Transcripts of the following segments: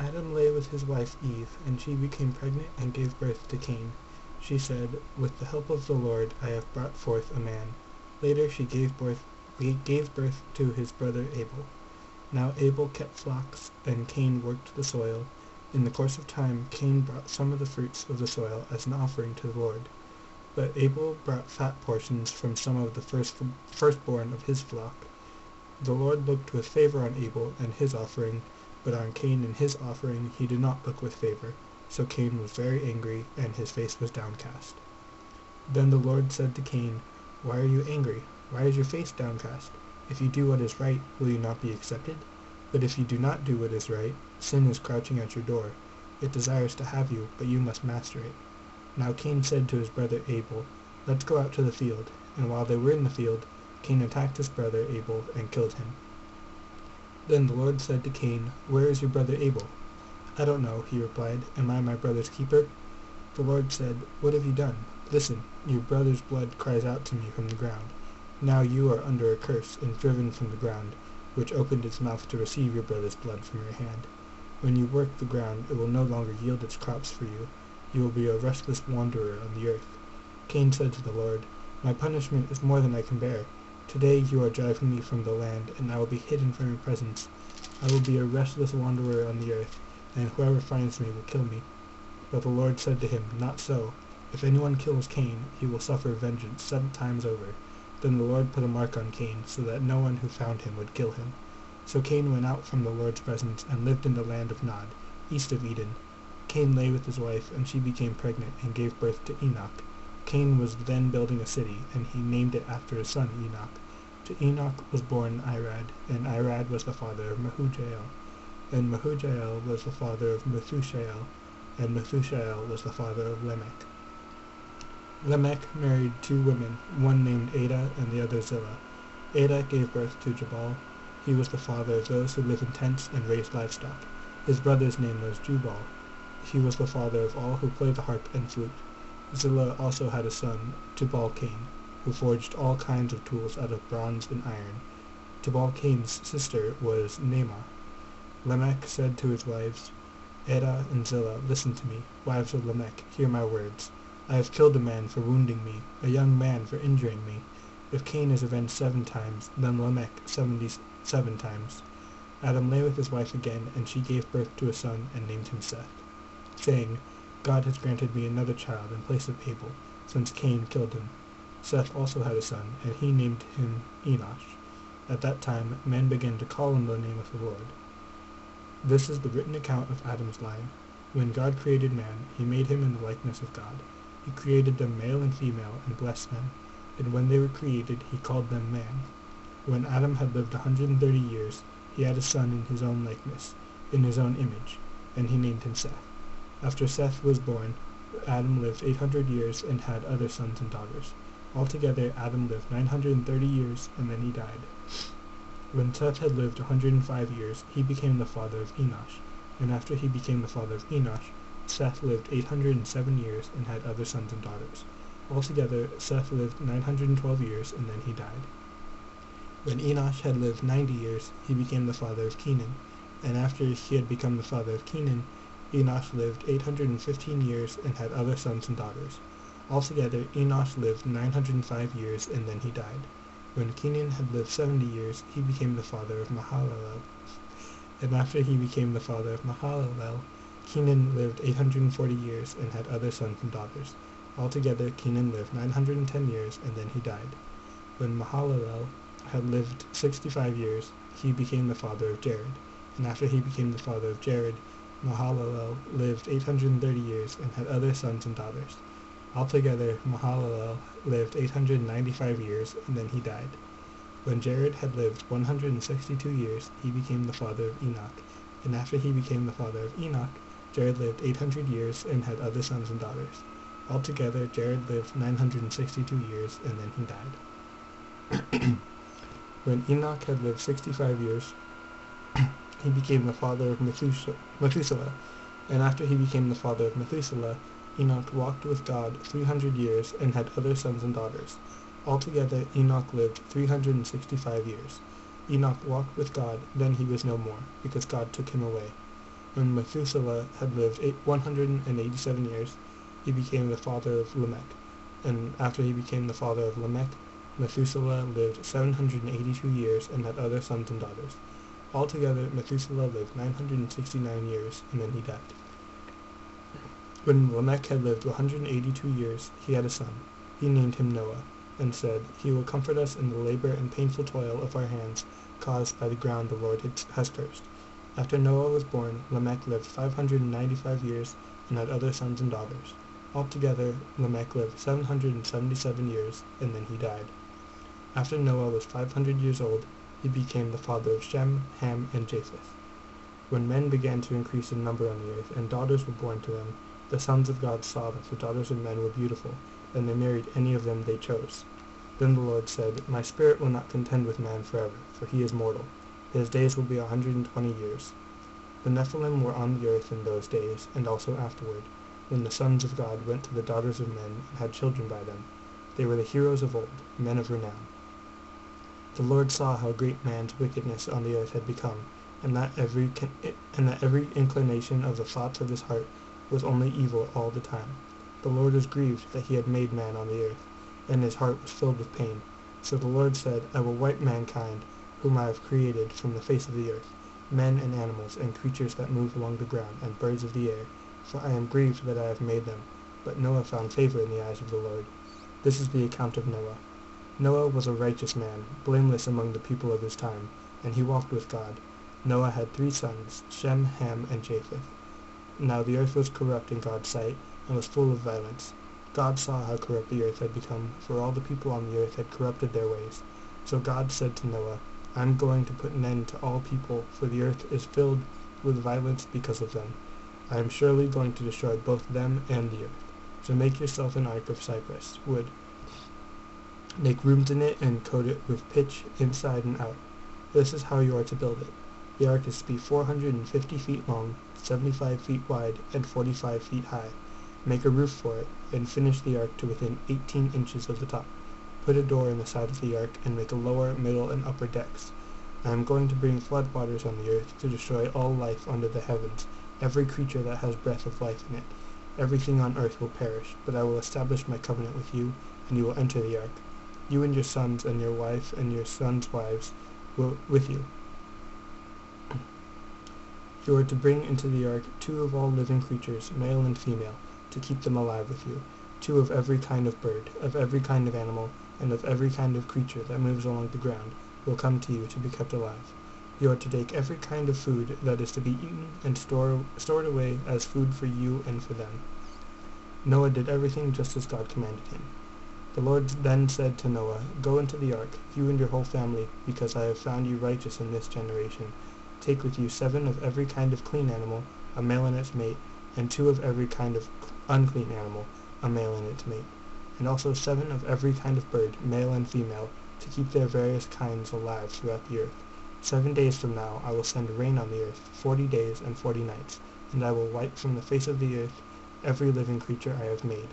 Adam lay with his wife Eve, and she became pregnant and gave birth to Cain. She said, "With the help of the Lord I have brought forth a man." Later she gave birth to his brother Abel. Now Abel kept flocks, and Cain worked the soil. In the course of time Cain brought some of the fruits of the soil as an offering to the Lord. But Abel brought fat portions from some of the firstborn of his flock. The Lord looked with favor on Abel and his offering, but on Cain and his offering he did not look with favor. So Cain was very angry, and his face was downcast. Then the Lord said to Cain, "Why are you angry? Why is your face downcast? If you do what is right, will you not be accepted? But if you do not do what is right, sin is crouching at your door. It desires to have you, but you must master it." Now Cain said to his brother Abel, "Let's go out to the field." And while they were in the field, Cain attacked his brother Abel and killed him. Then the Lord said to Cain, "Where is your brother Abel?" "I don't know," he replied. "Am I my brother's keeper?" The Lord said, "What have you done? Listen, your brother's blood cries out to me from the ground. Now you are under a curse and driven from the ground, which opened its mouth to receive your brother's blood from your hand. When you work the ground, it will no longer yield its crops for you. You will be a restless wanderer on the earth." Cain said to the Lord, "My punishment is more than I can bear. Today you are driving me from the land, and I will be hidden from your presence. I will be a restless wanderer on the earth, and whoever finds me will kill me." But the Lord said to him, "Not so. If anyone kills Cain, he will suffer vengeance 7 times over." Then the Lord put a mark on Cain, so that no one who found him would kill him. So Cain went out from the Lord's presence and lived in the land of Nod, east of Eden. Cain lay with his wife, and she became pregnant and gave birth to Enoch. Cain was then building a city, and he named it after his son Enoch. To Enoch was born Irad, and Irad was the father of Mehujael. And Mehujael was the father of Methushael, and Methushael was the father of Lamech. Lamech married 2 women, one named Ada and the other Zillah. Ada gave birth to Jabal. He was the father of those who live in tents and raise livestock. His brother's name was Jubal. He was the father of all who play the harp and flute. Zillah also had a son, Tubal-Cain, who forged all kinds of tools out of bronze and iron. Tubal-Cain's sister was Naamah. Lamech said to his wives, "Ada and Zillah, listen to me. Wives of Lamech, hear my words. I have killed a man for wounding me, a young man for injuring me. If Cain is avenged 7 times, then Lamech 77 times." Adam lay with his wife again, and she gave birth to a son and named him Seth, saying, "God has granted me another child in place of Abel, since Cain killed him." Seth also had a son, and he named him Enosh. At that time men began to call on the name of the Lord. This is the written account of Adam's line. When God created man, he made him in the likeness of God. He created them male and female, and blessed them. And when they were created, he called them man. When Adam had lived 130 years, he had a son in his own likeness, in his own image, and he named him Seth. After Seth was born, Adam lived 800 years and had other sons and daughters. Altogether, Adam lived 930 years, and then he died. When Seth had lived 105 years, he became the father of Enosh. And after he became the father of Enosh, Seth lived 807 years and had other sons and daughters. Altogether, Seth lived 912 years, and then he died. When Enosh had lived 90 years, he became the father of Kenan. And after he had become the father of Kenan, Enosh lived 815 years and had other sons and daughters. Altogether, Enosh lived 905 years, and then he died. When Kenan had lived 70 years, he became the father of Mahalalel. And after he became the father of Mahalalel, Kenan lived 840 years and had other sons and daughters. Altogether, Kenan lived 910 years, and then he died. When Mahalalel had lived 65 years, he became the father of Jared. And after he became the father of Jared, Mahalalel lived 830 years and had other sons and daughters. Altogether, Mahalalel lived 895 years, and then he died. When Jared had lived 162 years, he became the father of Enoch. And after he became the father of Enoch, Jared lived 800 years and had other sons and daughters. Altogether, Jared lived 962 years, and then he died. When Enoch had lived 65 years, he became the father of Methuselah. And after he became the father of Methuselah, Enoch walked with God 300 years and had other sons and daughters. Altogether, Enoch lived 365 years. Enoch walked with God, then he was no more, because God took him away. When Methuselah had lived 187 years, he became the father of Lamech. And after he became the father of Lamech, Methuselah lived 782 years and had other sons and daughters. Altogether, Methuselah lived 969 years, and then he died. When Lamech had lived 182 years, he had a son. He named him Noah, and said, "He will comfort us in the labor and painful toil of our hands caused by the ground the Lord has cursed." After Noah was born, Lamech lived 595 years and had other sons and daughters. Altogether, Lamech lived 777 years, and then he died. After Noah was 500 years old, he became the father of Shem, Ham, and Japheth. When men began to increase in number on the earth, and daughters were born to them, the sons of God saw that the daughters of men were beautiful, and they married any of them they chose. Then the Lord said, "My spirit will not contend with man forever, for he is mortal. His days will be 120 years. The Nephilim were on the earth in those days, and also afterward, when the sons of God went to the daughters of men and had children by them. They were the heroes of old, men of renown. The Lord saw how great man's wickedness on the earth had become, and that every inclination of the thoughts of his heart was only evil all the time. The Lord was grieved that he had made man on the earth, and his heart was filled with pain. So the Lord said, I will wipe mankind, whom I have created, from the face of the earth, men and animals, and creatures that move along the ground, and birds of the air, for I am grieved that I have made them. But Noah found favor in the eyes of the Lord. This is the account of Noah. Noah was a righteous man, blameless among the people of his time, and he walked with God. Noah had 3 sons, Shem, Ham, and Japheth. Now the earth was corrupt in God's sight, and was full of violence. God saw how corrupt the earth had become, for all the people on the earth had corrupted their ways. So God said to Noah, I am going to put an end to all people, for the earth is filled with violence because of them. I am surely going to destroy both them and the earth. So make yourself an ark of cypress wood. Make rooms in it and coat it with pitch inside and out. This is how you are to build it. The ark is to be 450 feet long, 75 feet wide, and 45 feet high. Make a roof for it, and finish the ark to within 18 inches of the top. Put a door in the side of the ark, and make a lower, middle, and upper decks. I am going to bring flood waters on the earth to destroy all life under the heavens, every creature that has breath of life in it. Everything on earth will perish, but I will establish my covenant with you, and you will enter the ark. You and your sons and your wife and your sons' wives will with you. You are to bring into the ark 2 of all living creatures, male and female, to keep them alive with you, 2 of every kind of bird, of every kind of animal, and of every kind of creature that moves along the ground will come to you to be kept alive. You are to take every kind of food that is to be eaten and stored away as food for you and for them. Noah did everything just as God commanded him. The Lord then said to Noah, Go into the ark, you and your whole family, because I have found you righteous in this generation. Take with you 7 of every kind of clean animal, a male and its mate, and 2 of every kind of unclean animal, a male and its mate, and also 7 of every kind of bird, male and female, to keep their various kinds alive throughout the earth. 7 days from now I will send rain on the earth, 40 days and 40 nights, and I will wipe from the face of the earth every living creature I have made.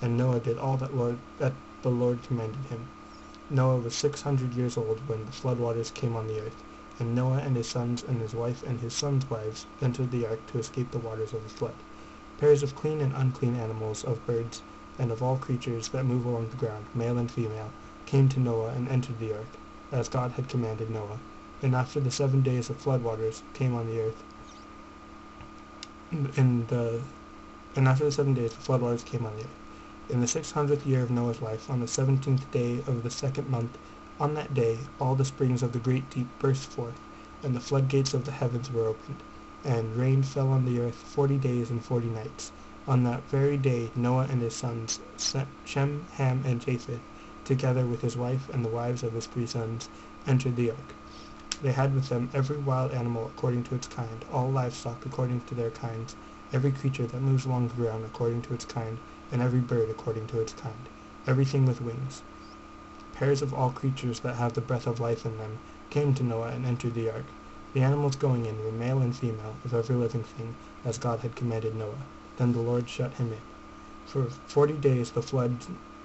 And Noah did all that the Lord commanded him. Noah was 600 years old when the flood waters came on the earth, and Noah and his sons and his wife and his sons' wives entered the ark to escape the waters of the flood. Pairs of clean and unclean animals, of birds, and of all creatures that move along the ground, male and female, came to Noah and entered the ark, as God had commanded Noah. And after the 7 days of flood waters came on the earth, and after the 7 days the flood waters came on the earth. In the 600th year of Noah's life, on the 17th day of the 2nd month, on that day all the springs of the great deep burst forth, and the floodgates of the heavens were opened, and rain fell on the earth 40 days and 40 nights. On that very day Noah and his sons, Shem, Ham, and Japheth, together with his wife and the wives of his 3 sons, entered the ark. They had with them every wild animal according to its kind, all livestock according to their kinds, every creature that moves along the ground according to its kind, and every bird according to its kind, everything with wings. Pairs of all creatures that have the breath of life in them came to Noah and entered the ark. The animals going in were male and female, of every living thing, as God had commanded Noah. Then the Lord shut him in. For 40 days the flood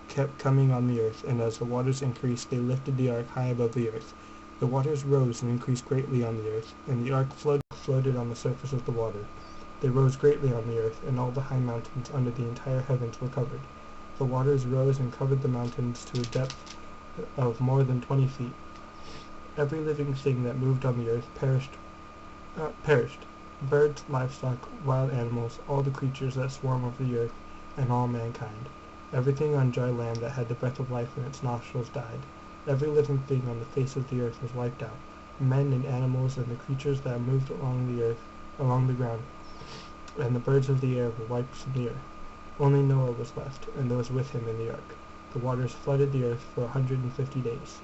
kept coming on the earth, and as the waters increased they lifted the ark high above the earth. The waters rose and increased greatly on the earth, and the ark flowed floated on the surface of the water. They rose greatly on the earth, and all the high mountains under the entire heavens were covered. The waters rose and covered the mountains to a depth of more than 20 feet. Every living thing that moved on the earth perished. Birds, livestock, wild animals, all the creatures that swarm over the earth, and all mankind. Everything on dry land that had the breath of life in its nostrils died. Every living thing on the face of the earth was wiped out, men and animals and the creatures that moved along the ground, and the birds of the air were wiped from the earth. Only Noah was left, and those with him in the ark. The waters flooded the earth for 150 days.